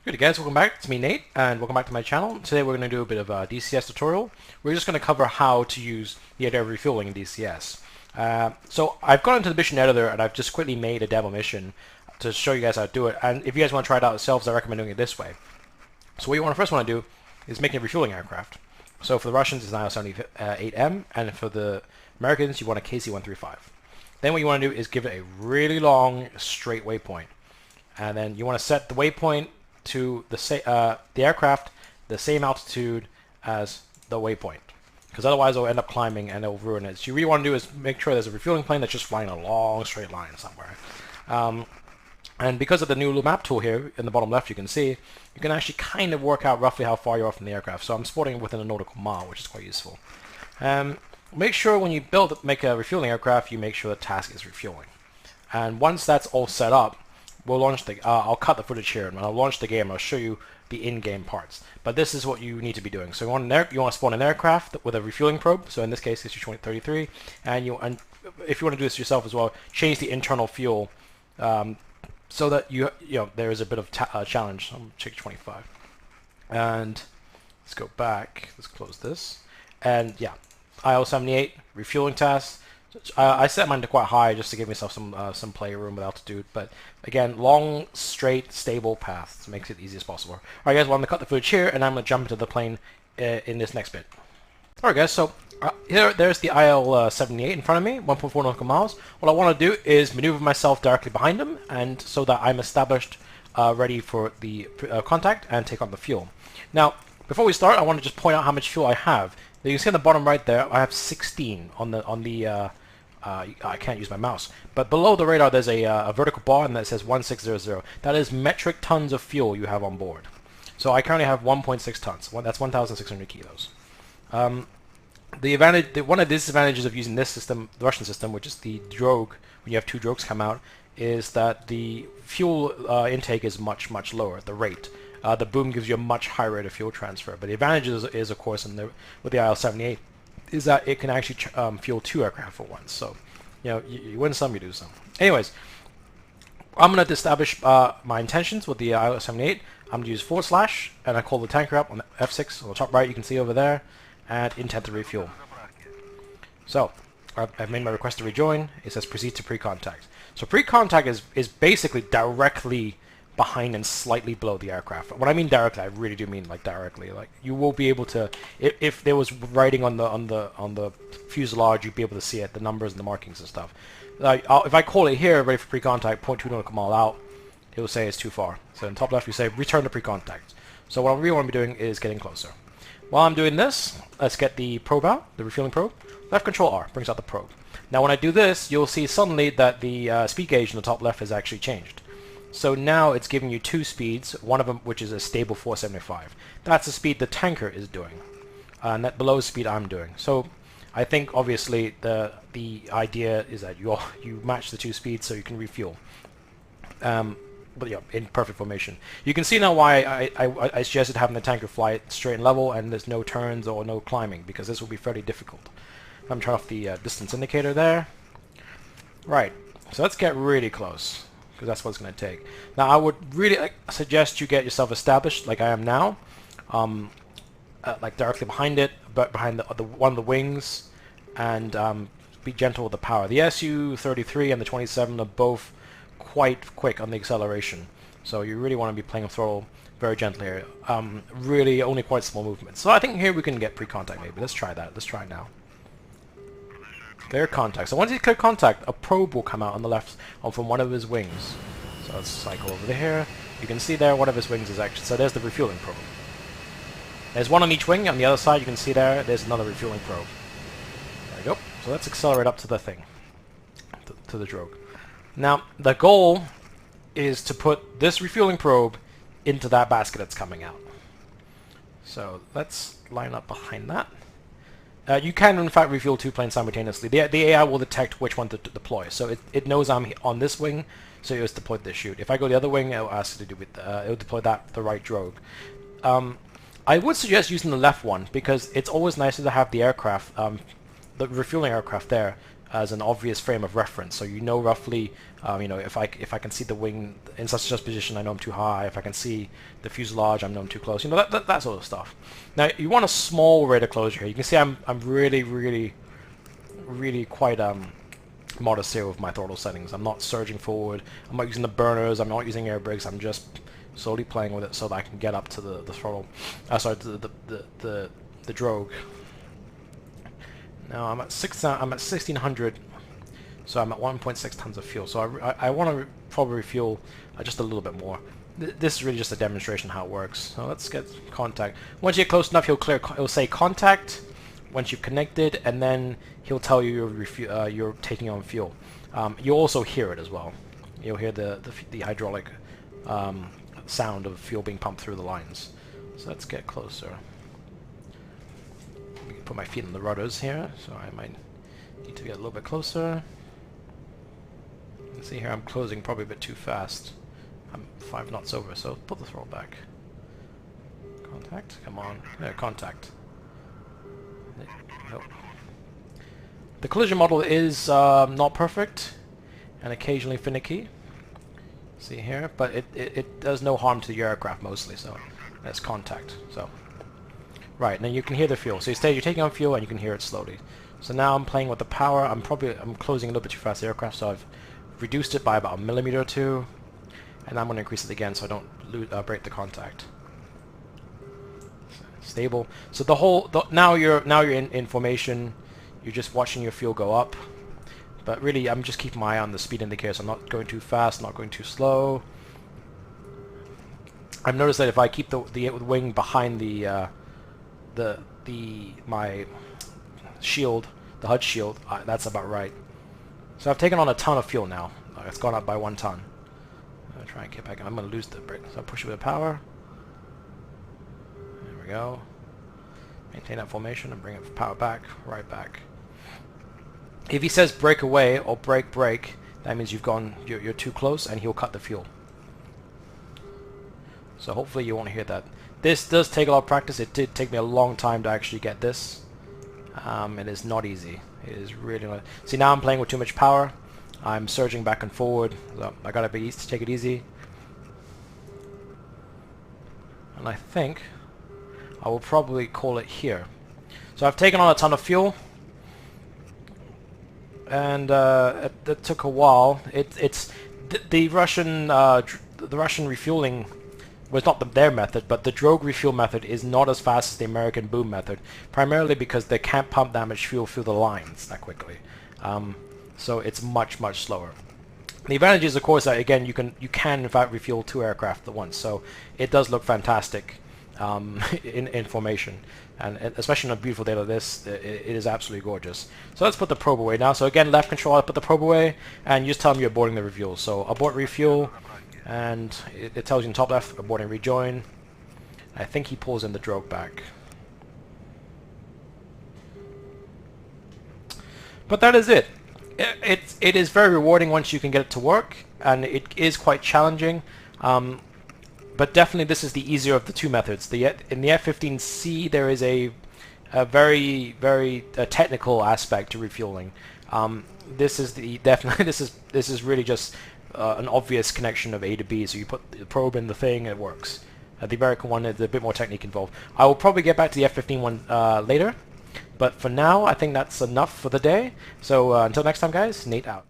Good guys, welcome back. It's me Nate, and welcome back to my channel. Today we're going to do a bit of a DCS tutorial. We're just going to cover how to use the idea of refueling in DCS. So I've gone into the mission editor and I've just quickly made a demo mission to show you guys how to do it. And if you guys want to try it out yourselves, I recommend doing it this way. So what you first want to do is make a refueling aircraft. So for the Russians, it's an IL-78M, and for the Americans, you want a KC-135. Then what you want to do is give it a really long, straight waypoint. And then you want to set the waypoint to the aircraft the same altitude as the waypoint, because otherwise it'll end up climbing and it'll ruin it. So you really want to do is make sure there's a refueling plane that's just flying a long straight line somewhere. And because of the new map tool here in the bottom left, you can see you can actually kind of work out roughly how far you are from the aircraft. So I'm sporting it within a nautical mile, which is quite useful. Make sure when you make a refueling aircraft, you make sure the task is refueling. And once that's all set up, we'll launch the. I'll cut the footage here, and I'll launch the game. I'll show you the in-game parts. But this is what you need to be doing. So you want to spawn an aircraft with a refueling probe. So in this case, it's your Su-33, and if you want to do this yourself as well, change the internal fuel so that there is a bit of challenge. I'm check 25, and let's go back. Let's close this, and yeah, IL-78 refueling task. I set mine to quite high just to give myself some play room with altitude, but again, long, straight, stable path makes it easy as possible. Alright guys, well I'm going to cut the footage here, and I'm going to jump into the plane in this next bit. Alright guys, so there's the IL-78 in front of me, 1.4 nautical miles. What I want to do is maneuver myself directly behind him, and so that I'm established, ready for the contact and take on the fuel. Now, before we start, I want to just point out how much fuel I have. Now, you can see on the bottom right there, I have 16 on the I can't use my mouse, but below the radar there's a vertical bar and that says 1600. That is metric tons of fuel you have on board. So I currently have 1.6 tons. That's 1,600 kilos. One of the disadvantages of using this system, the Russian system, which is the drogue, when you have two drogues come out, is that the fuel intake is much lower, the rate. The boom gives you a much higher rate of fuel transfer. But the advantage is of course, with the IL-78, is that it can actually fuel two aircraft for once. So, you win some, you do some. Anyways, I'm going to establish my intentions with the IL-78. I'm going to use /, and I call the tanker up on the F6 on the top right. You can see over there, and intent to refuel. So, I've made my request to rejoin. It says proceed to pre-contact. So pre-contact is basically directly behind and slightly below the aircraft. When I mean directly, I really do mean like directly. Like you will be able to, if there was writing on the fuselage, you'd be able to see it, the numbers and the markings and stuff. If I call it here, ready for pre-contact, 0.2 nautical mile out, it will say it's too far. So in top left, we say return to pre-contact. So what I really want to be doing is getting closer. While I'm doing this, let's get the probe out, the refueling probe. Left control R brings out the probe. Now when I do this, you'll see suddenly that the speed gauge in the top left has actually changed. So now it's giving you two speeds, one of them which is a stable 475. That's the speed the tanker is doing, and that below the speed I'm doing. So I think obviously the idea is that you match the two speeds so you can refuel. But yeah, in perfect formation. You can see now why I suggested having the tanker fly straight and level, and there's no turns or no climbing, because this will be fairly difficult. I'm turning off the distance indicator there. Right, so let's get really close, because that's what it's going to take. Now I would really suggest you get yourself established like I am now, like directly behind it, but behind one of the wings, and be gentle with the power. The Su-33 and the 27 are both quite quick on the acceleration, so you really want to be playing throttle very gently here. Really only quite small movements. So I think here we can get pre-contact maybe. Let's try that. Let's try it now. Clear contact. So once you clear contact, a probe will come out on the left from one of his wings. So let's cycle over here. You can see there one of his wings is actually, so there's the refueling probe. There's one on each wing. On the other side you can see there's another refueling probe. There we go. So let's accelerate up to the thing, to the drogue. Now the goal is to put this refueling probe into that basket that's coming out. So let's line up behind that. You can, in fact, refuel two planes simultaneously. The AI will detect which one to deploy. So it knows I'm on this wing, so it was deployed this chute. If I go the other wing, it will ask to do with it will deploy the right drogue. I would suggest using the left one, because it's always nicer to have the aircraft, the refueling aircraft there, as an obvious frame of reference, so you know roughly, you know, if I can see the wing in such and such position, I know I'm too high. If I can see the fuselage, I know I'm too close. You know, that sort of stuff. Now you want a small rate of closure here. You can see I'm really quite modest here with my throttle settings. I'm not surging forward. I'm not using the burners. I'm not using air brakes. I'm just slowly playing with it so that I can get up to the throttle. Sorry, to the drogue. Now I'm at 1600, so I'm at 1.6 tons of fuel. So I want to probably refuel just a little bit more. This is really just a demonstration how it works. So let's get contact. Once you get close enough, he'll say contact. Once you've connected, and then he'll tell you you're taking on fuel. You'll also hear it as well. You'll hear the hydraulic sound of fuel being pumped through the lines. So let's get closer. Put my feet on the rudders here, so I might need to get a little bit closer. You can see here I'm closing probably a bit too fast. I'm 5 knots over, so put the throttle back. Contact, come on. No, contact. Nope. The collision model is not perfect and occasionally finicky. See here, but it does no harm to your aircraft mostly, so that's contact. So. Right, now you can hear the fuel. So you're taking on fuel and you can hear it slowly. So now I'm playing with the power. I'm closing a little bit too fast the aircraft, so I've reduced it by about 1 millimeter or 2, and I'm going to increase it again so I don't break the contact. Stable. So now you're in formation. You're just watching your fuel go up. But really, I'm just keeping my eye on the speed indicator. So I'm not going too fast, not going too slow. I've noticed that if I keep the wing behind my shield, the HUD shield, that's about right. So I've taken on a ton of fuel now. It's gone up by 1 ton. I'm going to try and get back in. I'm going to lose the brake. So I'll push it with power. There we go. Maintain that formation and bring it power back, right back. If he says brake away or brake, that means you're too close, and he'll cut the fuel. So hopefully you won't hear that. This does take a lot of practice. It did take me a long time to actually get this. It is not easy. It is really not. See, now I'm playing with too much power. I'm surging back and forward. So I gotta take it easy. And I think I will probably call it here. So I've taken on a ton of fuel, and it took a while. The Russian refueling was not their method, but the drogue refuel method is not as fast as the American boom method, primarily because they can't pump that much fuel through the lines that quickly. So it's much slower. The advantage is, of course, that again you can in fact refuel 2 aircraft at once, so it does look fantastic in formation, and especially on a beautiful day like this, it is absolutely gorgeous. So let's put the probe away now. So again, left control, I put the probe away, and you just tell me you're aborting the refuel. So abort refuel. And it tells you in top left, abort and rejoin. I think he pulls in the drogue back. But that is it. It is very rewarding once you can get it to work, and it is quite challenging. But definitely this is the easier of the 2 methods. In the F-15C there is a very technical aspect to refueling. This is really just an obvious connection of A to B, so you put the probe in the thing and it works. The American one, there's a bit more technique involved. I will probably get back to the F-15 one later, but for now I think that's enough for the day. So until next time guys, Nate out.